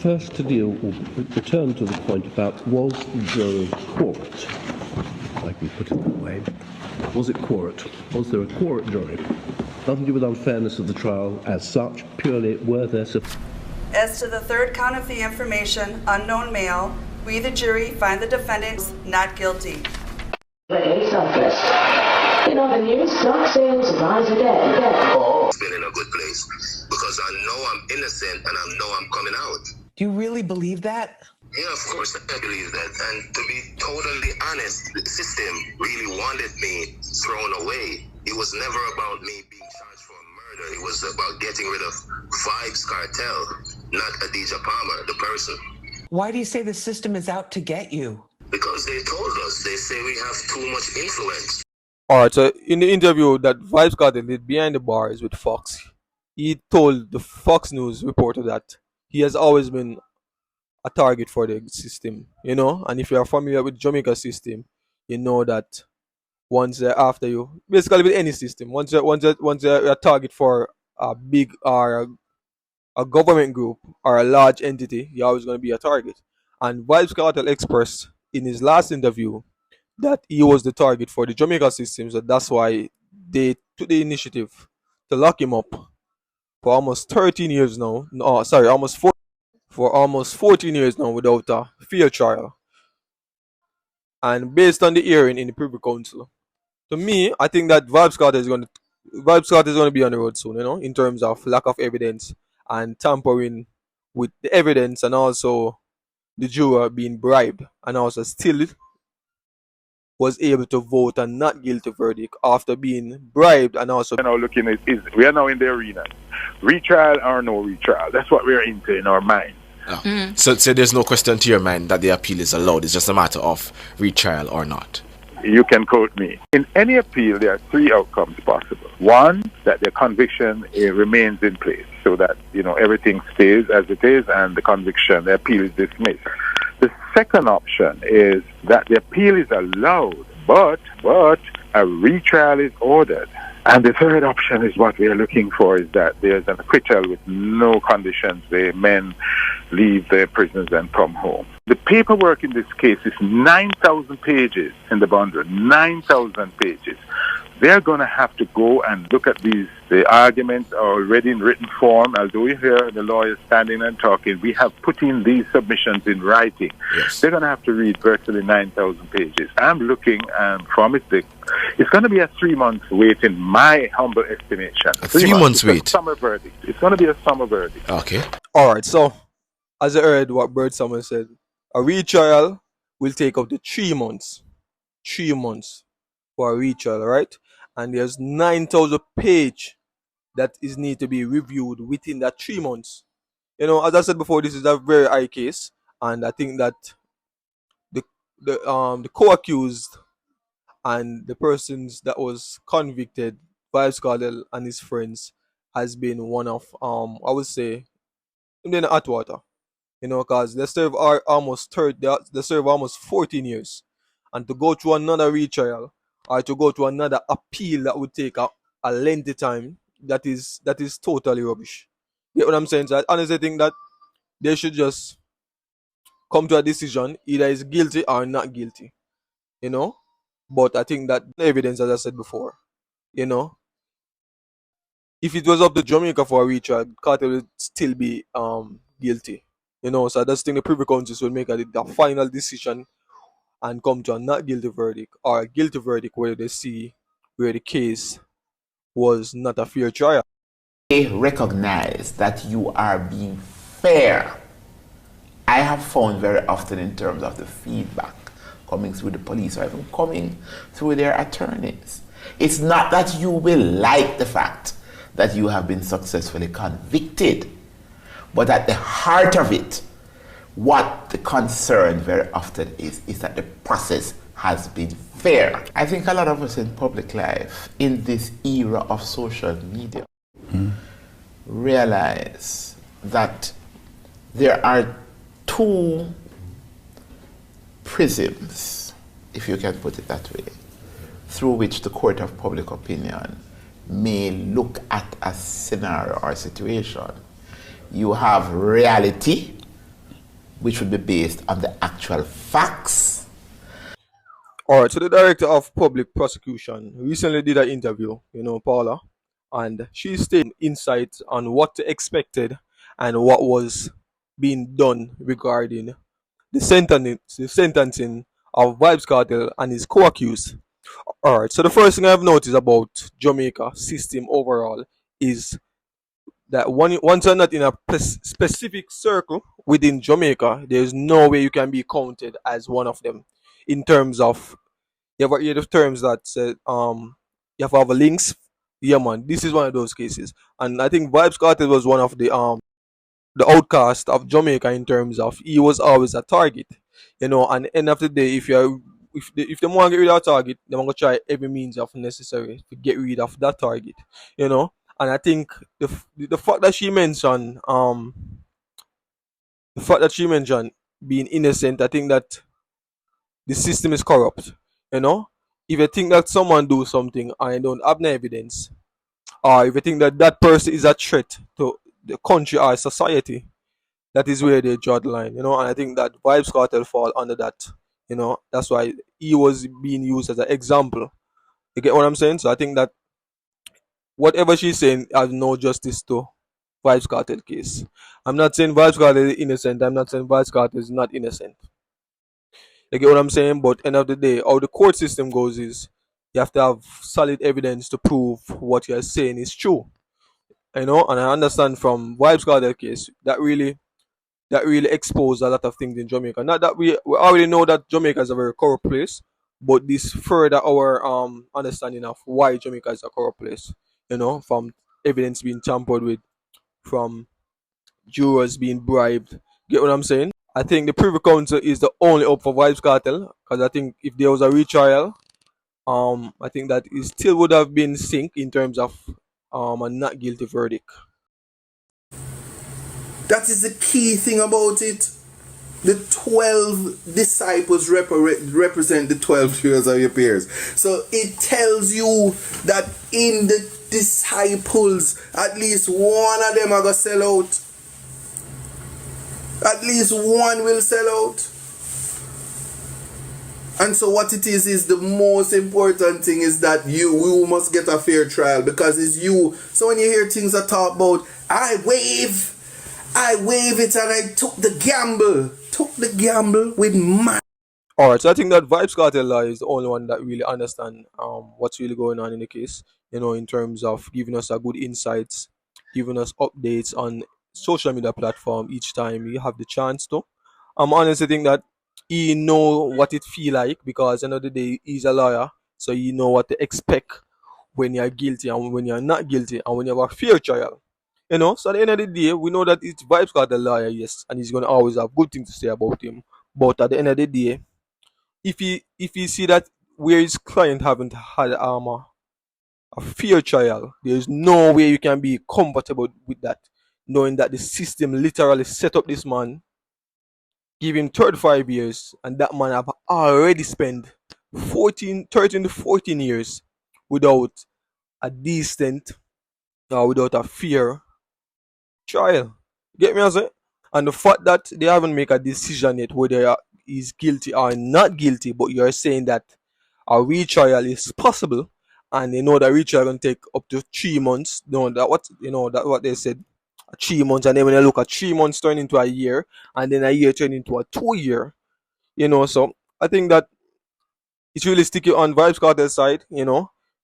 first to deal or return to the point about was the jury quorate, if I can put it that way. Was it quorate? Was there a quorate jury? Nothing to do with unfairness of the trial as such, purely were there... As to the third count of the information, unknown male, we, the jury, find the defendant not guilty. Very selfless. You know, the news sucks in, surprise again. It's been in a good place because I know I'm innocent and I know I'm coming out. Do you really believe that? Yeah, of course I believe that. And to be totally honest, the system really wanted me thrown away. It was never about me being charged for murder. It was about getting rid of Vybz Kartel, not Adidja Palmer, the person. Why do you say the system is out to get you? Because they told us, they say we have too much influence. Alright, so in the interview that Vybz Kartel did behind the bars with Fox, he told the Fox News reporter that he has always been a target for the system, you know, and if you are familiar with Jamaica system, you know that once they're after you, basically with any system, once you're a target for a big or a government group or a large entity, you're always going to be a target. And Vybz Kartel expressed in his last interview that he was the target for the Jamaica system, so that's why they took the initiative to lock him up for almost 13 years now. No, sorry, almost 14 years now without a fair trial. And based on the hearing in the Privy Council, to me, I think that Vybz Kartel is going to be on the road soon, you know, in terms of lack of evidence and tampering with the evidence, and also the juror being bribed, and also still was able to vote a not guilty verdict after being bribed, and also looking at we are now in the arena. Retrial or no retrial. That's what we're into in our mind. Oh. So there's no question to your mind that the appeal is allowed. It's just a matter of retrial or not. You can quote me. In any appeal, there are three outcomes possible. One, that the conviction remains in place, so that everything stays as it is, and the appeal is dismissed. The second option is that the appeal is allowed, but a retrial is ordered. And the third option is what we are looking for, is that there's an acquittal with no conditions. The men leave their prisons and come home. The paperwork in this case is 9,000 pages in the bond, 9,000 pages. They're going to have to go and look at the arguments are already in written form. Although you hear the lawyers standing and talking, we have put in these submissions in writing. Yes. They're going to have to read virtually 9,000 pages. I'm looking from it's going to be a 3 months wait in my humble estimation. A 3 months wait? Summer verdict. It's going to be a summer verdict. Okay. Alright, so as I heard what Bird Summer said, a retrial will take up to 3 months. 3 months for a retrial, right? And there's 9,000 pages that is need to be reviewed within that 3 months. As I said before, this is a very high case, and I think that the co-accused and the persons that was convicted, Vybz Kartel and his friends, has been one of I would say in the hot water. Because they serve almost 14 years, and to go through another retrial or to go to another appeal that would take a lengthy time, that is totally rubbish. You get what I'm saying? So I honestly think that they should just come to a decision, either is guilty or not guilty. But I think that the evidence, as I said before, if it was up to Jamaica for a retrial, Kartel would still be guilty. So I just think the Privy Council will make the final decision and come to a not guilty verdict or a guilty verdict where they see where the case was not a fair trial. They recognize that you are being fair. I have found very often in terms of the feedback coming through the police or even coming through their attorneys, it's not that you will like the fact that you have been successfully convicted, but at the heart of it, what the concern very often is that the process has been fair. I think a lot of us in public life, in this era of social media, realize that there are two prisms, if you can put it that way, through which the court of public opinion may look at a scenario or situation. You have reality, which would be based on the actual facts. All right, so the director of public prosecution recently did an interview, Paula, and she stated insights on what expected and what was being done regarding the sentencing of Vybz Kartel and his co-accused. All right, so the first thing I've noticed about Jamaica system overall is that once you're not in a specific circle within Jamaica, there's no way you can be counted as one of them. In terms of, you ever hear the terms that said you have to have a links? Yeah, man, this is one of those cases, and I think Vybz Kartel was one of the outcast of Jamaica in terms of he was always a target, And end of the day, if they want to get rid of a target, they want to try every means of necessary to get rid of that target, And I think the fact that she mentioned being innocent, I think that the system is corrupt, If you think that someone do something and you don't have no evidence, or if you think that that person is a threat to the country or society, that is where they draw the line, And I think that Vybz Kartel fall under that, That's why he was being used as an example. You get what I'm saying? So I think that whatever she's saying has no justice to Vybz Kartel case. I'm not saying Vybz Kartel is innocent. I'm not saying Vybz Kartel is not innocent. You get what I'm saying? But end of the day, how the court system goes is you have to have solid evidence to prove what you're saying is true. And I understand from Vybz Kartel case that really exposed a lot of things in Jamaica. Not that we already know that Jamaica is a very corrupt place, but this further our understanding of why Jamaica is a corrupt place. From evidence being tampered with, from jurors being bribed. Get what I'm saying? I think the Privy Council is the only hope for Vybz Kartel, because I think if there was a retrial, I think that it still would have been sink in terms of a not guilty verdict. That is the key thing about it. The 12 disciples represent the 12 years of your peers. So it tells you that in the disciples, at least one of them are going to sell out. At least one will sell out. And so what it is the most important thing is that you must get a fair trial, because it's you. So when you hear things that talk about, I waive it and I took the gamble with my... Alright, so I think that Vybz Kartel is the only one that really understand what's really going on in the case, in terms of giving us a good insights, giving us updates on social media platform each time you have the chance to. I'm honestly think that he know what it feel like, because at the end of the day he's a lawyer, so you know what to expect when you're guilty and when you're not guilty and when you have a fair trial. So at the end of the day, we know that it's Vybz Kartel lawyer, yes, and he's gonna always have good things to say about him. But at the end of the day, if he see that where his client haven't had a fair trial, there's no way you can be comfortable with that, knowing that the system literally set up this man, give him 35 years, and that man have already spent 13 to 14 years without a decent or without a fair trial. Get me as it? And the fact that they haven't made a decision yet whether he's guilty or not guilty, but you're saying that a retrial is possible, and they know that retrial can take up to 3 months. That what they said, 3 months, and then when they look at 3 months turn into a year, and then a year turn into a 2 year. So I think that it's really sticky on Vybz Kartel's side,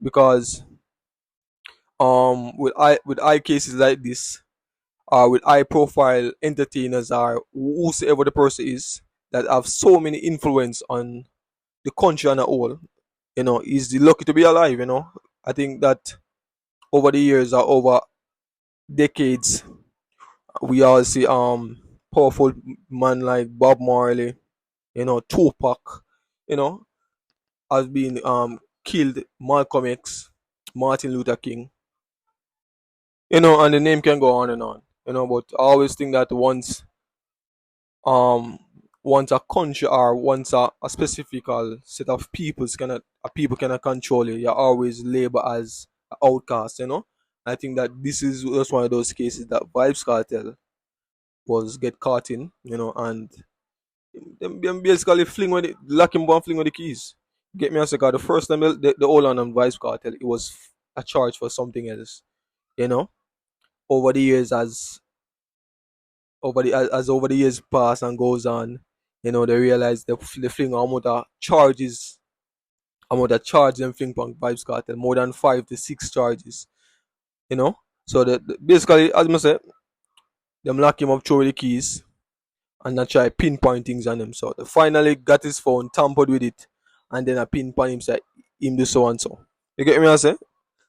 because with eye cases like this, with high profile entertainers or whosoever the person is that have so many influence on the country on a whole, is lucky to be alive. I think that over the years or over decades, we all see powerful man like Bob Marley, Tupac, has been killed, Malcolm X, Martin Luther King, and the name can go on and on. But I always think that once a country or once a specific set of people cannot control you, you're always labeled as an outcast. I think that this is just one of those cases that Vybz Kartel was get caught in, and them basically lock him down, fling with the keys. Get me a second. The first time the hold on Vybz Kartel, it was a charge for something else. Over the years, as over the years pass and goes on, they realize they fling amount of charge them fling punk Vybz Kartel, more than 5 to 6 charges. So basically, as I said, them lock him up, throw the keys, and I try pinpoint things on him. So they finally got his phone, tampered with it, and then I pinpoint him, say him do so and so. You get me? I say.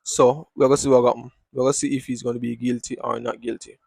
So we're gonna see what happens. We're gonna see if he's gonna be guilty or not guilty.